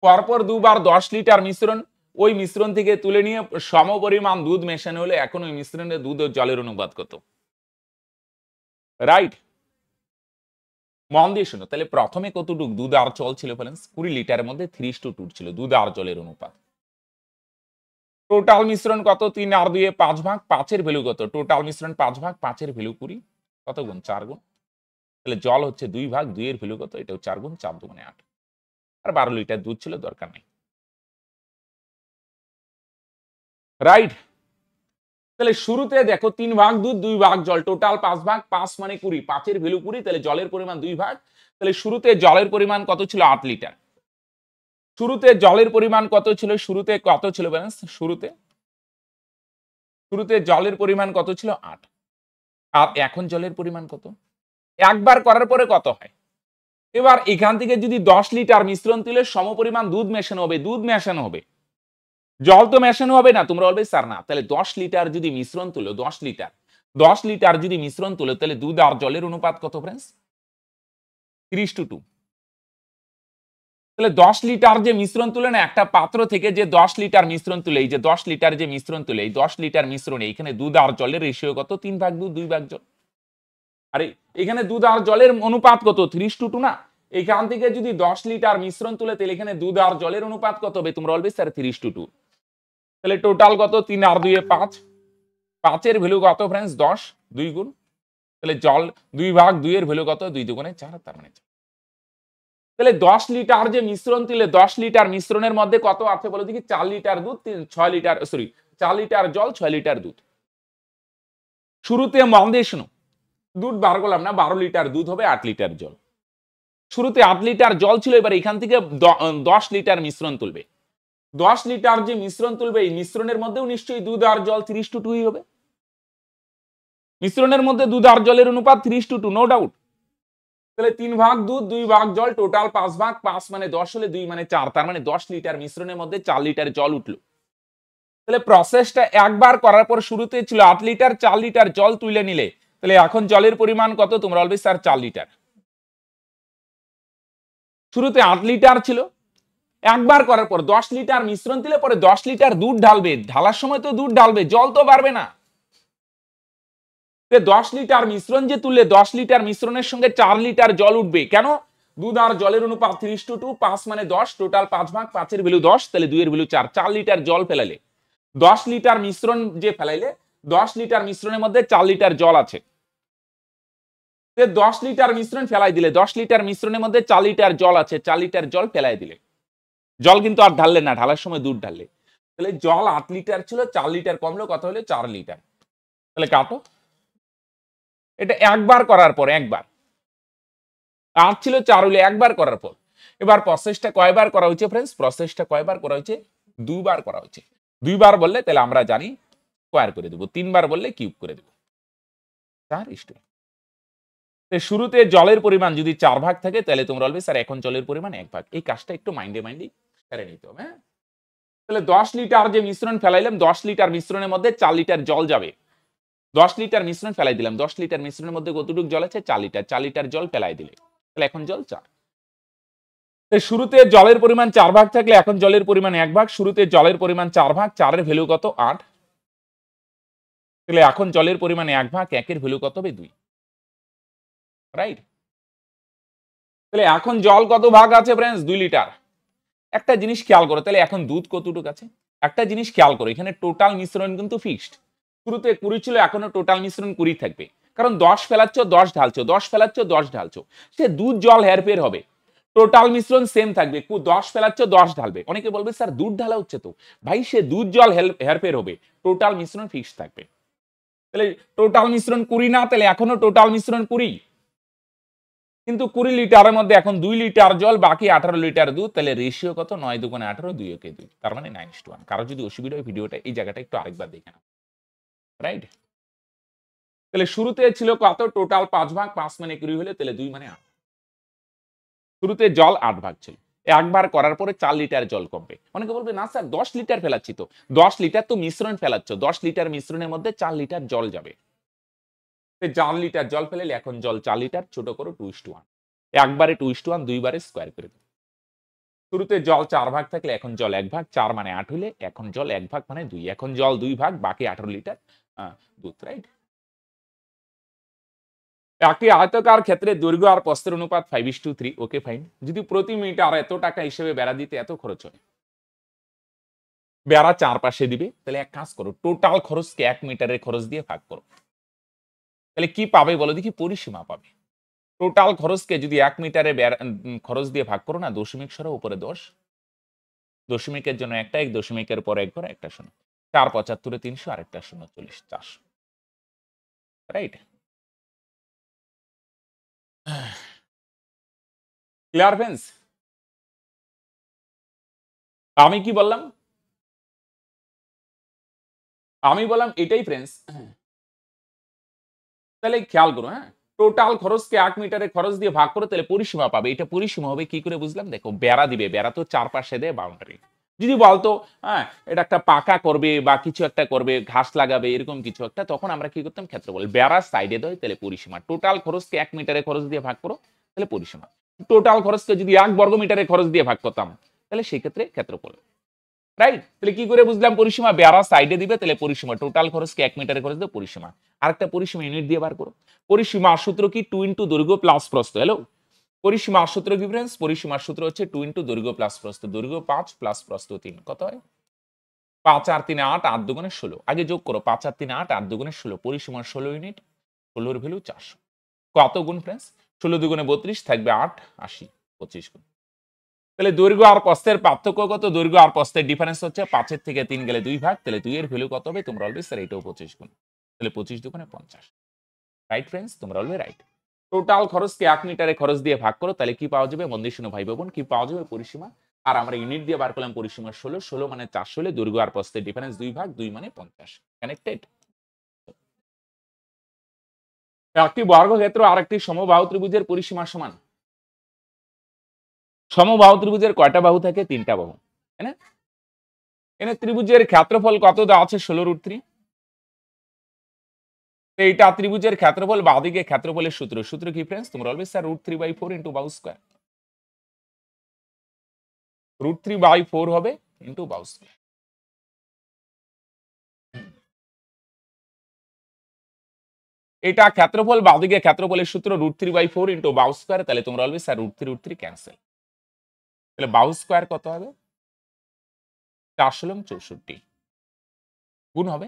পরপর দুবার 10 লিটার মিশ্রণ, ওই মিশ্রণ থেকে তুলে নিয়ে সমপরিমাণ দুধ মেশানো হলে এখন ওই মিশ্রণে দুধ ও জলের অনুপাত কত? রাইট? মন দিয়ে শোনো, তাহলে প্রথমে কতটুক দুধ আর জল ছিল फ्रेंड्स? 20 লিটারের মধ্যে 3:2 ছিল দুধ আর জলের অনুপাত। টোটাল মিশ্রণ কত? 3 আর 2 5 ভাগ, 5 এর ভ্যালু কত? টোটাল মিশ্রণ 5 ভাগ, 5 এর ভ্যালু 20, কত গুণ? 4 গুণ। তাহলে জল হচ্ছে 2 ভাগ, 2 এর ভ্যালু কত? এটাও 4 গুণ, 4 দুগুণে 8। আর 12 লিটার দুধ ছিল, দরকার নেই, রাইট? তাহলে শুরুতে দেখো 3 ভাগ দুধ 2 ভাগ জল, টোটাল 5 ভাগ, 5 মানে 20, 5 এর ভ্যালু 20, তাহলে জলের পরিমাণ 2 ভাগ, তাহলে শুরুতে জলের পরিমাণ কত ছিল 8 লিটার। শুরুতে জলের পরিমাণ কত ছিল, শুরুতে কত ছিল ব্যালেন্স, শুরুতে জলের পরিমাণ কত ছিল 8, আর এখন জলের পরিমাণ কত, একবার করার পরে কত হয়। এবার এখান থেকে যদি 10 লিটার মিশ্রণ তুলে সমপরিমাণ দুধ মেশানো হবে, জল তো মেশানো হবে না, তোমরা বলবে স্যার না, তাহলে 10 লিটার যদি মিশ্রণ তুলো, 10 লিটার যদি মিশ্রণ তুলো, তাহলে দুধ আর জলের অনুপাত কত ফ্রেন্ডস, 3:2। তাহলে 10 লিটার যে মিশ্রণ তুলে না, একটা পাত্র থেকে যে 10 লিটার মিশ্রণ তুলে, এই যে 10 লিটার যে মিশ্রণ তুলে, এই 10 লিটার মিশ্রণে এখানে দুধ আর জলের রেশিও কত, 3 ভাগ দুধ 2 ভাগ জল। আরে এখানে দুধ আর জলের অনুপাত কত, 3:2 না। এখান থেকে যদি 10 লিটার মিশ্রণ তুলে, তাহলে এখানে দুধ আর জলের অনুপাত কত হবে, তোমরা বলবে স্যার 3:2। তাহলে টোটাল কত, 3 আর 2 5, 5 এর ভ্যালু কত ফ্রেন্ডস, 10, 2 গুণ। তাহলে জল 2 ভাগ 2 এর ভ্যালু কত, 2 দুগুণে 4, তার মানে 4। তাহলে 10 লিটার যে মিশ্রণ তুলে, 10 লিটার মিশ্রণের মধ্যে কত আছে বলো দেখি, 4 লিটার দুধ, 6 লিটার, সরি 4 লিটার জল, 6 লিটার দুধ। শুরুতে মন দিয়ে শুনো, দুধ বার করলাম না, 12 লিটার দুধ হবে 8 লিটার জল। শুরুতে 8 লিটার জল ছিল, এবার এখান থেকে 10 লিটার মিশ্রণ তুলবে। 10 লিটার যে মিশ্রণ তুলবে, এই মিশ্রণের মধ্যেও নিশ্চয়ই দুধ আর জল 3:2 হবে। মিশ্রণের মধ্যে দুধ আর জলের অনুপাত 3:2, নো ডাউট। তাহলে 3 ভাগ দুধ 2 ভাগ জল, টোটাল 5 ভাগ, 5 মানে 10 হলে 2 মানে 4, তার মানে 10 লিটার মিশ্রণের মধ্যে 4 লিটার জল উঠলো। তাহলে প্রসেসটা একবার করার পর শুরুতে ছিল 8 লিটার, 4 লিটার জল তুলে নিলে, তাহলে এখন জলের পরিমাণ কত, তোমরা বলবে স্যার 4 লিটার। শুরুতে 8 লিটার ছিল, একবার করার পর 10 লিটার মিশ্রণ দিলে, পরে 10 লিটার দুধ ঢালবে, ঢালার সময় তো দুধ ঢালবে, জল তো বাড়বে না। 10 লিটার মিশ্রণ যে তুললে, 10 লিটার মিশ্রণের সঙ্গে 4 লিটার জল উঠবে, কেন, দুধ আর জলের অনুপাত 3:2, 5 মানে 10, টোটাল 5 ভাগ, 5 এর ভ্যালু 10, তাহলে 2 এর ভ্যালু 4, 4 লিটার জল ফেলাইলে, 10 লিটার মিশ্রণ যে ফেলাইলে, 10 লিটার মিশ্রণের মধ্যে 4 লিটার জল আছে, 10 লিটার মিশ্রণ ফেলাই দিলে, 10 লিটার মিশ্রণের মধ্যে 4 লিটার জল আছে, 4 লিটার জল ফেলাই দিলে, জল কিন্তু আর ঢাললে না, ঢালার সময় দুধ ঢাললে। তাহলে জল 8 লিটার ছিল, 4 লিটার কমলো, কত হলো, 4 লিটার। তাহলে কাটো, এটা একবার করার পর, একবার 8 ছিল, 4 হলে একবার করার পর। এবার প্রসেসটা কয়বার করা হয়েছে ফ্রেন্ডস, প্রসেসটা কয়বার করা হয়েছে, 2 বার করা হয়েছে। 2 বার বললে তাহলে আমরা জানি স্কয়ার করে দেব, 3 বার বললে কিউব করে দেব, 4:2। শুরুতে জলের পরিমাণ যদি 4 ভাগ থাকে, তাহলে তোমরা বলবে স্যার এখন জলের পরিমাণ 1 ভাগ। এই কাজটা একটু মাইন্ডে করে নিতে হবে, হ্যাঁ। তাহলে 10 লিটার যে মিশ্রণ ফেলাইলাম, 10 লিটার মিশ্রণের মধ্যে 4 লিটার জল যাবে, 10 লিটার মিশ্রণ ফেলাই দিলাম, 10 লিটার মিশ্রণের মধ্যে কতটুকু জল আছে, 4 লিটার, 4 লিটার জল ফেলাই দিলে, তাহলে এখন জল 4। শুরুতে জলের পরিমাণ 4 ভাগ থাকলে এখন জলের পরিমাণ 1 ভাগ, শুরুতে জলের পরিমাণ 4 ভাগ, 4 এর ভ্যালু কত, 8, তাহলে এখন জলের পরিমাণ 1 ভাগ, 1 এর ভ্যালু কত হবে, 2, রাইট। তাহলে এখন জল কত ভাগ আছে ফ্রেন্ডস, 2 লিটার। একটা জিনিস খেয়াল করো, তাহলে এখন দুধ কতটুকু আছে, একটা জিনিস খেয়াল করো, এখানে টোটাল মিশ্রণ কিন্তু ফিক্সড, শুরুতে 20 ছিল, এখনো টোটাল মিশ্রণ 20 থাকবে, কারণ 10 ফেলাচ্ছ 10 ঢালছো, 10 ফেলাচ্ছ 10 ঢালছো, সে দুধ জল হেরফের হবে, টোটাল মিশ্রণ সেম থাকবে, 10 ফেলাচ্ছ 10 ঢালবে। অনেকে বলবে স্যার দুধ ঢালা হচ্ছে তো, ভাই সে দুধ জল হেরফের হবে, টোটাল মিশ্রণ ফিক্সড থাকবে। তাহলে টোটাল মিশ্রণ 20 না, তাহলে এখনো টোটাল মিশ্রণ 20, কিন্তু 20 লিটারের মধ্যে এখন 2 লিটার জল, বাকি 18 লিটার দুধ, তাহলে রেশিও কত, 9 দুগুণে 18, 2 একে 2, তার মানে 9:1। কারো যদি অসুবিধা হয় ভিডিওটা এই জায়গাটা একটু আরেকবার দেখে নাও, রাইট। তাহলে শুরুতে ছিল কত, টোটাল 5 ভাগ, 5 মানে 20 হলে, তাহলে 2 মানে 8। শুরুতে জল 8 ভাগ ছিল, একবার করার পরে 4 লিটার জল কমবে। অনেকে বলবে না স্যার 10 লিটার ফেলাচ্ছি তো, 10 লিটার তো মিশ্রণ ফেলাচ্ছ, 10 লিটার মিশ্রণের মধ্যে 4 লিটার জল যাবে, 4 লিটার জল ফেলে এখন জল 4 লিটার, ছোট করো 2:1, একবারে 2:1, 2 বারে স্কয়ার করে দেবো। শুরুতে জল 4 ভাগ থাকলে এখন জল 1 ভাগ, 4 মানে 8 হলে এখন জল 1 ভাগ মানে 2, এখন জল 2 ভাগ, বাকি 18 লিটার দুধ, রাইট। একটি আয়তাকার ক্ষেত্রে দৈর্ঘ্য আর প্রস্থের অনুপাত 5:3, ওকে ফাইন। যদি প্রতি মিটার এত টাকা হিসেবে বেড়া দিতে এত খরচ হয়, বেড়া চারপাশে দিবে, তাহলে এক কাজ করো, টোটাল খরচকে 1 মিটারের খরচ দিয়ে ভাগ করো, তাহলে কি পাবে বলো দেখি, পরিসীমা পাবে। টোটাল খরচকে যদি 1 মিটারে খরচ দিয়ে ভাগ করো না, দশমিক সরাও, উপরে 10, দশমিকের জন্য একটা, 1 দশমিকের পর 1 ঘর, একটা শূন্য, 4×75 300, আরেকটা শূন্য 40, 400, রাইট। Clear friends? আমি কি বললাম? আমি বললাম এটাই ফ্রেন্ডস। তাহলে খেয়াল করো, হ্যাঁ, টোটাল খরচকে 1 মিটারে খরচ দিয়ে ভাগ করো তাহলে পরিসীমা পাবে। এটা পরিসীমা হবে কি করে বুঝলাম? দেখো বেড়া দিবে, বেড়া তো চারপাশে দেয় বাউন্ডারি। যদি বলতো হ্যাঁ এটা একটা পাকা করবে বা কিছু একটা করবে, ঘাস লাগাবে এরকম কিছু একটা, তখন আমরা কি করতাম? ক্ষেত্রফল। বেড়া সাইডে দেয় তাহলে পরিসীমা। টোটাল খরচকে 1 মিটারে খরচ দিয়ে ভাগ করো তাহলে পরিসীমা। টোটাল খরচকে যদি 1 বর্গ মিটারে খরচ দিয়ে ভাগ করতাম তাহলে সেই ক্ষেত্রে ক্ষেত্রফল। রাইট? তাহলে কি করে বুঝলাম পরিসীমা? বেড়া সাইডে দিবে তাহলে পরিসীমা। টোটাল খরচকে 1 মিটারে খরচ দিয়ে পরিসীমা। আরেকটা পরিসীমা ইউনিট দিয়ে বার করো। পরিসীমার সূত্র কি? 2 ইনটু দৈর্ঘ্য প্লাস প্রস্থ। হ্যালো? পরিসীমার সূত্র কি ফ্রেন্ডস? পরিসীমার সূত্র হচ্ছে 2 ইনটু দৈর্ঘ্য প্লাস প্রস্থ। দৈর্ঘ্য 5 প্লাস প্রস্থ 3 কত হয়? 5 আর 3 8, 8 দুগুণে 16। আগে যোগ করো 5 আর 3 8, 8 দুগুণে 16। পরিসীমার 16 ইউনিট, 16 এর ভ্যালু 400। কত গুণ ফ্রেন্ডস? 16 দুগুণে 32 থাকবে 8 80 25 গুণ। তাহলে দৈর্ঘ্য আর প্রস্থের পার্থক্য কত? দৈর্ঘ্য আর প্রস্থের ডিফারেন্স হচ্ছে 5 এর থেকে 3 গেলে 2 ভাগ, তাহলে 2 এর ভ্যালু কত হবে? তোমরা বলবে স্যার এটাও 25 গুণ। তাহলে 25 দুগুণে 50। Right friends? তোমরা বলবে রাইট। টোটাল খরচকে 1 মিটারে খরচ দিয়ে ভাগ করো তাহলে কি পাওয়া যাবে? মন দিয়ে শুনো ভাই বোন, কি পাওয়া যাবে? পরিসীমা। আর আমরা ইউনিট দিয়ে বার করলাম পরিসীমা 16, 16 মানে 400 হলে দৈর্ঘ্য আর প্রস্থের ডিফারেন্স 2 ভাগ, 2 মানে 50। কানেক্টেড? একটি বর্গক্ষেত্র আর একটি সমবাহু ত্রিভুজের পরিসীমা সমান। সমবাহু ত্রিভুজের কয়টা বাহু থাকে? 3টা বাহু, তাই না? এখানে ত্রিভুজের ক্ষেত্রফল কত দেওয়া আছে? 16√3। এইটা ত্রিভুজের ক্ষেত্রফল, বাঁদিকে ক্ষেত্রফলের সূত্র। সূত্র কি ফ্রেন্ডস? তোমরা বলবে স্যার √3/4 ইনটু বাহু স্কয়ার। √3/4 হবে ইনটু বাহু স্কয়ার। এটা ক্ষেত্রফল, বাঁদিকে ক্ষেত্রফলের সূত্র √3/4 ইনটু বাহু স্কয়ার। তাহলে তোমরা বলবে স্যার √3 ক্যান্সেল। তাহলে বাহু স্কয়ার কত হবে? 464 গুণ হবে।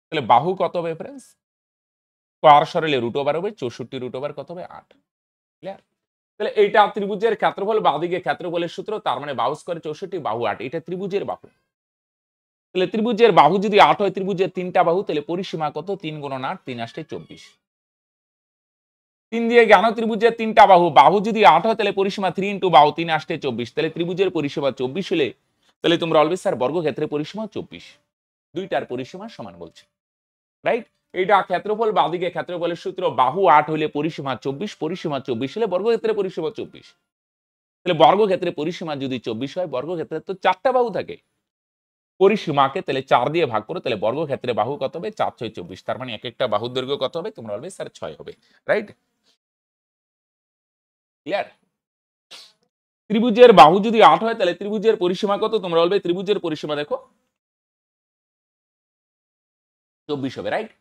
তাহলে বাহু কত হবে ফ্রেন্ডস? স্কয়ার সরলে √ওভার হবে, 64 √ওভার কত হবে? 8। ক্লিয়ার? তাহলে এইটা ত্রিভুজের ক্ষেত্রফল, বাঁদিকে ক্ষেত্রফলের সূত্র, তার মানে বাহু স্কয়ার 64, বাহু 8। এটা ত্রিভুজের বাহু। তাহলে ত্রিভুজের বাহু যদি 8 হয়, ত্রিভুজের 3টা বাহু, তাহলে পরিসীমা কত? 3 গুণন 8, 3 8 24। 3 দিয়ে জ্ঞান ত্রিভুজের 3টা বাহু, বাহু যদি 8 হয় তাহলে পরিসীমা 3 ইনটু বাহু, 3 8 24। তাহলে ত্রিভুজের পরিসীমা 24 হলে তাহলে তোমরা অলওয়েজ স্যার বর্গক্ষেত্রের পরিসীমা 24। দুইটার পরিসীমা সমান বলছে। রাইট? এইটা ক্ষেত্রফল, বাঁদিকে ক্ষেত্রফলের সূত্র। বাহু 8 হলে পরিসীমা 24, পরিসীমা 24 হলে বর্গক্ষেত্রের পরিসীমা 24। তাহলে বর্গক্ষেত্রের পরিসীমা যদি 24 হয়, বর্গক্ষেত্রের তো 4টা বাহু থাকে। পরিসীমাকে তাহলে 4 দিয়ে ভাগ করো, তাহলে বর্গক্ষেত্রে বাহু কত হবে? 4 6 24। তার মানে এক একটা বাহুর দৈর্ঘ্য কত হবে? তোমরা বলবে স্যার 6 হবে। রাইট? ক্লিয়ার? ত্রিভুজের বাহু যদি 8 হয় তাহলে ত্রিভুজের পরিসীমা কত? তোমরা বলবে ত্রিভুজের পরিসীমা দেখো 24 হবে। রাইট?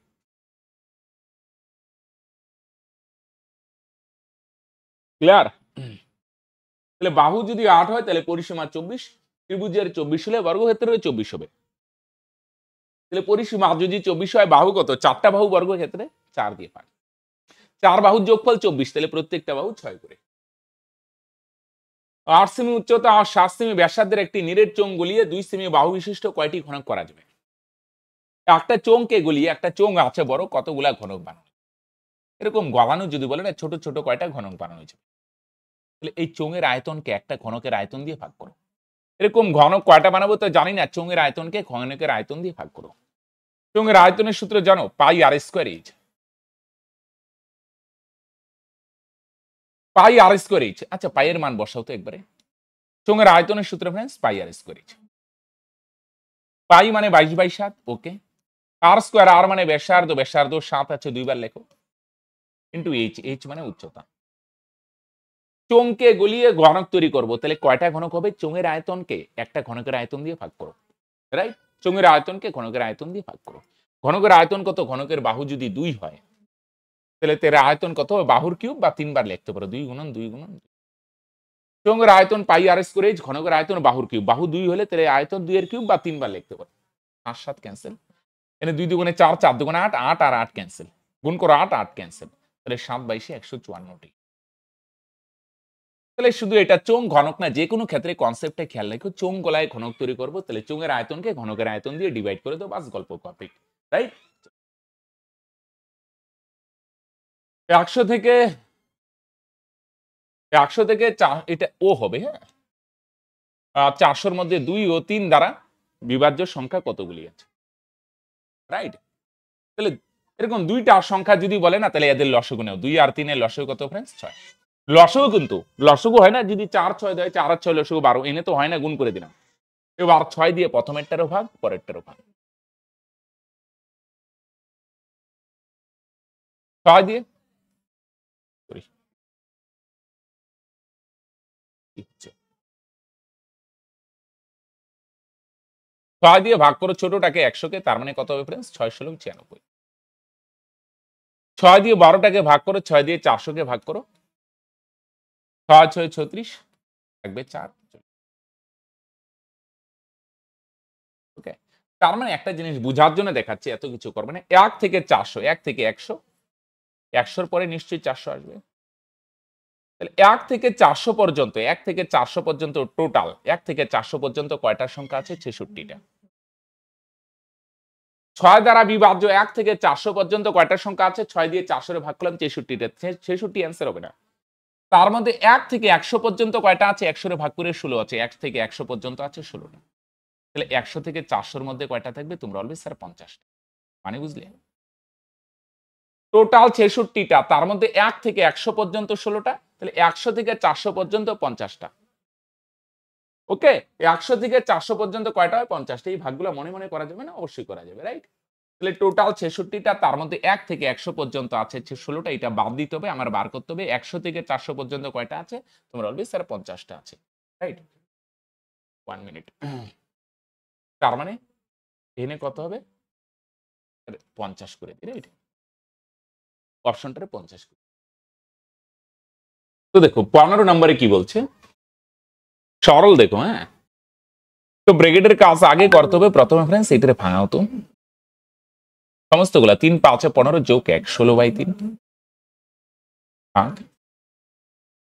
ক্লিয়ার? তাহলে বাহু যদি 8 হয় তাহলে পরিসীমা 24, ত্রিভুজের 24 হলে বর্গক্ষেত্রের 24 হবে। তাহলে পরিসীমা যদি 24 হয়, বাহু কত? 4টা বাহু, বর্গক্ষেত্রে 4 দিয়ে ভাগ। 4 বাহুর যোগফল 24, তাহলে প্রত্যেকটা বাহু 6 করে। 8 সেমি উচ্চতা আর 7 সেমি ব্যাসার্ধের একটি নিরেট চোঙ গলিয়ে 2 সেমি বাহু বিশিষ্ট কয়টি ঘনক করা যাবে? একটা চোঙকে গলিয়ে, একটা চোঙ আছে বড়, কতগুলা ঘনক বানানো? এরকম গলানো যদি বলে না, ছোট ছোট কয়টা ঘনক বানানো যাবে? তাহলে এই চোঙের আয়তনকে একটা ঘনকের আয়তন দিয়ে ভাগ করো। এরকম ঘনক কয়টা বানাবো তো জানি না, চোঙের আয়তনকে ঘনকের আয়তন দিয়ে ভাগ করো। চোঙের আয়তনের সূত্র জানো? পাই আর স্কয়ার এইচ। পাই আর স্কয়ার এইচ। আচ্ছা পাইয়ের মান বসাও তো একবারে। চোঙের আয়তনের সূত্র ফ্রেন্ডস পাই আর স্কয়ার এইচ। পাই মানে 22/7। ওকে। আর স্কয়ার, আর মানে ব্যাসার্ধ, ব্যাসার্ধ 7 আছে 2 বার লেখো, ইনটু এইচ, এইচ মানে উচ্চতা। চোঙকে গলিয়ে ঘনক তৈরি করব, তাহলে কয়টা ঘনক হবে? চোঙের আয়তনকে একটা ঘনকের আয়তন দিয়ে ভাগ করো। রাইট? চোঙের আয়তনকে ঘনকের আয়তন দিয়ে ভাগ করো। ঘনকের আয়তন কত? ঘনকের বাহু যদি 2 হয় তাহলে তের আয়তন কত? বাহুর কিউব, বা 3 বার লিখতে পারো, 2 গুণন 2 গুণন। চোঙের আয়তন পাই আর স্কয়ার এইচ, ঘনকের আয়তন বাহুর কিউব। বাহু 2 হলে তাহলে আয়তন 2 এর কিউব, বা 3 বার লিখতে পারো। 5 7 ক্যান্সেল। এখানে 2 দুগুণে 4, 4 দুগুণে 8, 8 আর 8 ক্যান্সেল। গুণ করো 8 8 ক্যান্সেল। তাহলে 7/22 154টি। তাহলে শুধু এটা চোঙ ঘনক না, যে কোনো ক্ষেত্রে কনসেপ্টে খেয়াল রাখো, চোঙ গলায় ঘনক তৈরি করবো, তাহলে চোঙের আয়তনকে ঘনকের আয়তন দিয়ে ডিভাইড করে দাও, বাস গল্প কমপ্লিট। রাইট? 100 থেকে 100 থেকে এটা ও হবে, হ্যাঁ 400-র মধ্যে 2 ও 3 দ্বারা বিভাজ্য সংখ্যা কতগুলি আছে, রাইট? তাহলে এরকম দুইটা সংখ্যা যদি বলে না, তাহলে এদের লসাগু নেও। 2 আর 3 এর লসাগু কত ফ্রেন্ডস? 6। লসাগু কিন্তু লসাগু হয় না, যদি 4 6 দেয়, 4 আর 6 লসাগু 12, এনে তো হয় না, গুণ করে দিলাম। এবার 6 দিয়ে প্রথমেরটারও ভাগ, পরেরটারও ভাগ। 6 দিয়ে 6 দিয়ে ভাগ করো ছোটটাকে 100-কে, তার মানে কত হবে ফ্রেন্ডস? 6 × 96। 6 দিয়ে 12টাকে ভাগ করো, 6 দিয়ে 400-কে ভাগ করো, 6 6 36 থাকবে 4। ওকে, তার মানে একটা জিনিস বুঝার জন্য দেখাচ্ছি, এত কিছু করবে না। 1 থেকে 400, 1 থেকে 100, 100-র পরে নিশ্চয়ই 400 আসবে। তাহলে 1 থেকে 400 পর্যন্ত, 1 থেকে 400 পর্যন্ত টোটাল 1 থেকে 400 পর্যন্ত কয়টা সংখ্যা আছে? 66টা। 6 দ্বারা বিভাজ্য 1 থেকে 400 পর্যন্ত কয়টা সংখ্যা আছে? 6 দিয়ে 400 ভাগ করলাম 66টা। 66 অ্যান্সার হবে না। তার মধ্যে 1 থেকে 100 পর্যন্ত কয়টা আছে? 100 ভাগ করে 16 আছে। 1 থেকে 100 পর্যন্ত আছে 16টা। তাহলে 100 থেকে 400-র মধ্যে কয়টা থাকবে? তোমরা বলবে স্যার 50টা। মানে বুঝলে? টোটাল 66টা, তার মধ্যে 1 থেকে 100 পর্যন্ত 16টা, তাহলে 100 থেকে 400 পর্যন্ত 50টা। ওকে, 100 থেকে 400 পর্যন্ত কয়টা হয়? 50টা। এই ভাগগুলো মনে মনে করা যাবে না? অবশ্যই করা যাবে, রাইট? তাহলে টোটাল 66টা, তার মধ্যে 1 থেকে 100 পর্যন্ত আছে 16টা, এটা বাদ দিতে হবে, আমার বার করতে হবে 100 থেকে 400 পর্যন্ত কয়টা আছে? তোমরা বলবে স্যার 50টা আছে, রাইট? 1 মিনিট। তার মানে এখানে কত হবে? 50 করে দিই, রাইট? অপশনটারে 50 করে। তো দেখো 15 নম্বরে কি বলছে, সরল দেখো, হ্যাঁ। তো ব্র্যাকেটের কাজ আগে করতে হবে, প্রথমে ফ্রেন্ডস এটারে ভাঙাও তো সমস্তগুলা। 3 5 15 যোগ 1 16/3 ভাগ,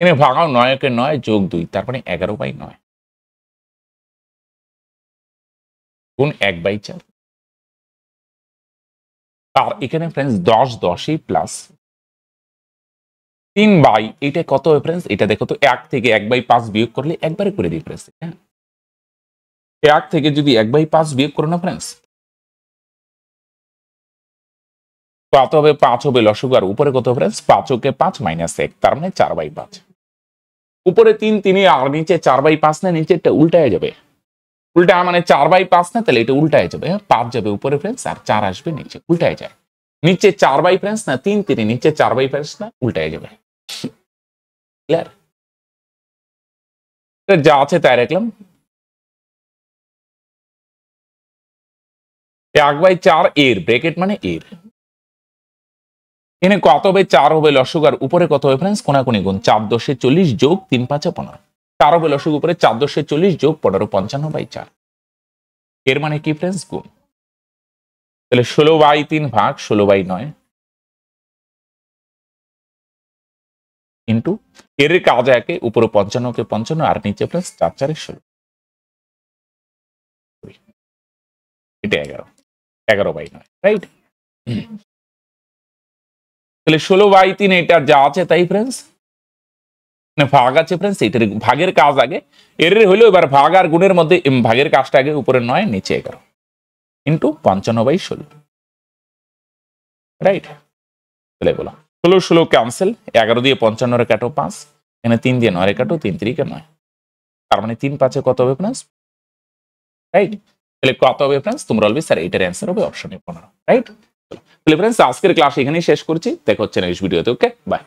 এখানে ভাঙাও 9 কে 9 যোগ 2, তারপরে 11/9 গুণ 1/4। আর এখানে ফ্রেন্ডস 10 10ই প্লাস 3 বাই, এটা কত হয় ফ্রেন্ডস? এটা দেখো তো, 1 থেকে 1/5 বিয়োগ করলে একবারে করে দিই ফ্রেন্ডস, হ্যাঁ। 1 থেকে যদি 1/5 বিয়োগ করো না ফ্রেন্ডস, কত হবে? 5 হবে লসাগু, আর উপরে কত ফ্রেন্ডস? 5 কে 5 মাইনাস 1, তার মানে 4/5। উপরে 3 3 আর নিচে 4/5 না, নিচেরটা উল্টায় যাবে। উল্টা মানে 4/5 না, তাহলে এটা উল্টায় যাবে, 5 যাবে উপরে ফ্রেন্ডস, আর 4 আসবে নিচে, উল্টায় যায়। নিচে 4/5 ফ্রেন্ডস না, 3 3 নিচে 4/5 না, উল্টায় যাবে। ক্লিয়ার? যা আছে তাই রাখলাম। 1/4 এর ব্র্যাকেট মানে এর, এখানে কত হবে? 4 হবে লসাগু, আর উপরে কত হবে ফ্রেন্ডস? কোনাকুনি গুণ 4 10 40 যোগ 3 5 15। 4 হবে লসাগু, উপরে 4 10 40 যোগ 15 55/4। এর মানে কি ফ্রেন্ডস? গুণ। তাহলে 16/3 ভাগ 16/9 ইন্টু এর কাজ একে, উপরে 55 কে 55, আর নিচে ফ্রেন্ডস 4 4 16, এটা 11 11/9, রাইট? তাহলে 16/3 এটা যা আছে তাই ফ্রেন্ডস, ভাগ আছে ফ্রেন্ডস, এটার ভাগের কাজ আগে, এর হলো এবার ভাগ আর গুণের মধ্যে ভাগের কাজটা আগে, উপরে 9 নিচে 11 ইন্টু 55/16, রাইট? তাহলে বলো 16 16 ক্যান্সেল, 11 দিয়ে 55 রে কাটো 5, এখানে 3 দিয়ে 9 রে কাটো, 3 3 কে 9, তার মানে 3 5 কত হবে ফ্রেন্ডস? রাইট? তাহলে কত হবে ফ্রেন্ডস? তোমরা বলবে স্যার এটার অ্যান্সার হবে অপশনে 15, রাইট? তাহলে ফ্রেন্ডস আজকের ক্লাস এখানেই শেষ করছি, দেখা হচ্ছে নেক্সট ভিডিওতে। ওকে, বাই।